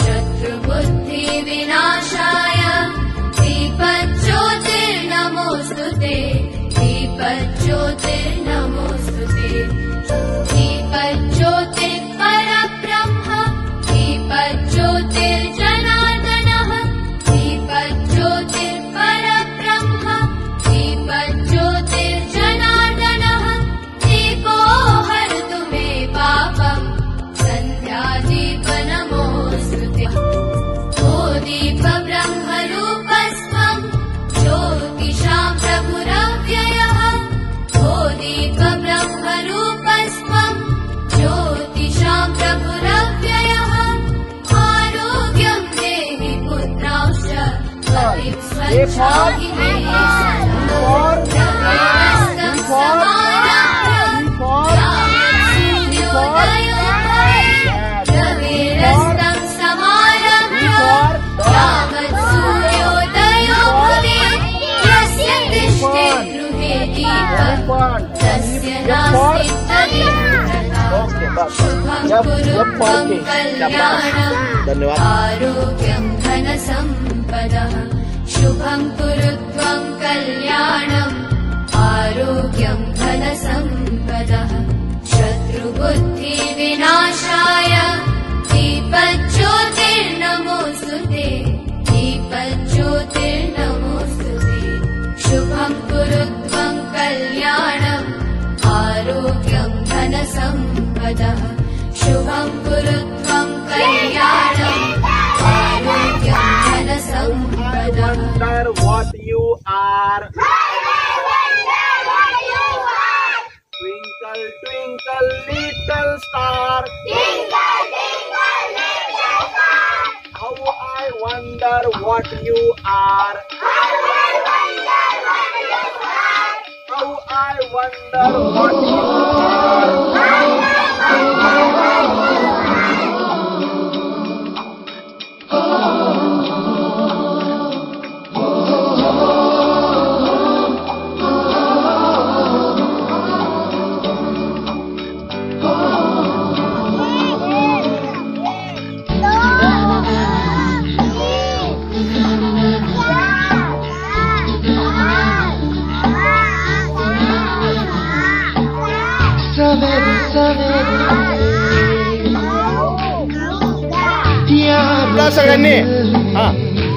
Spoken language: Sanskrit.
शत्रुबुद्धि विनाशाय दीपज्योतिर्नमोस्तुते दीपज्योतिर्नमोस्तुते दीपज्योतिर्परब्रह्म दीपज्योतिर्जनार्दनः दीपज्योतिर्परब्रह्म दीपज्योतिर्जनार्दनः दीपो हरतु मे पापम् सन्ध्यादीपनमोऽस्तुते ओ दीपब्रह्मरूपस्त्वम् ज्योतिषां प्रभुरव्ययः ओ दीपब्रह्मरूपस्त्वम् ज्योतिषां प्रभुरव्ययः आरोग्यं देहि पुत्रांश्च पतिं स्वच्छाहि मे द्रवेणस्तं समारभ्य यावत् सूर्योदयो भवेत् यस्य तिष्ठे गृहे दीपः तस्य नास्ति तदेवता शुभं कुरु त्वं कल्याणम् आरोग्यं धनसम्पदः शुभं कुरु त्वं कल्याणम् आरोग्यं धनसम्पदः शत्रुबुद्धि विनाशाय दीपज्योतिर्नमोस्तुते दीपज्योतिर्नमोस्तुते शुभं कुरु त्वं कल्याणम् आरोग्यं धनसम्पदः शुभं कुरु त्वं कल्याणम् आरोग्यं धनसम्पदः Wonder what you are. Twinkle, twinkle, little star. Twinkle, twinkle, little star. How I wonder what you are. How I wonder what you are. How I wonder what you are. Saganin.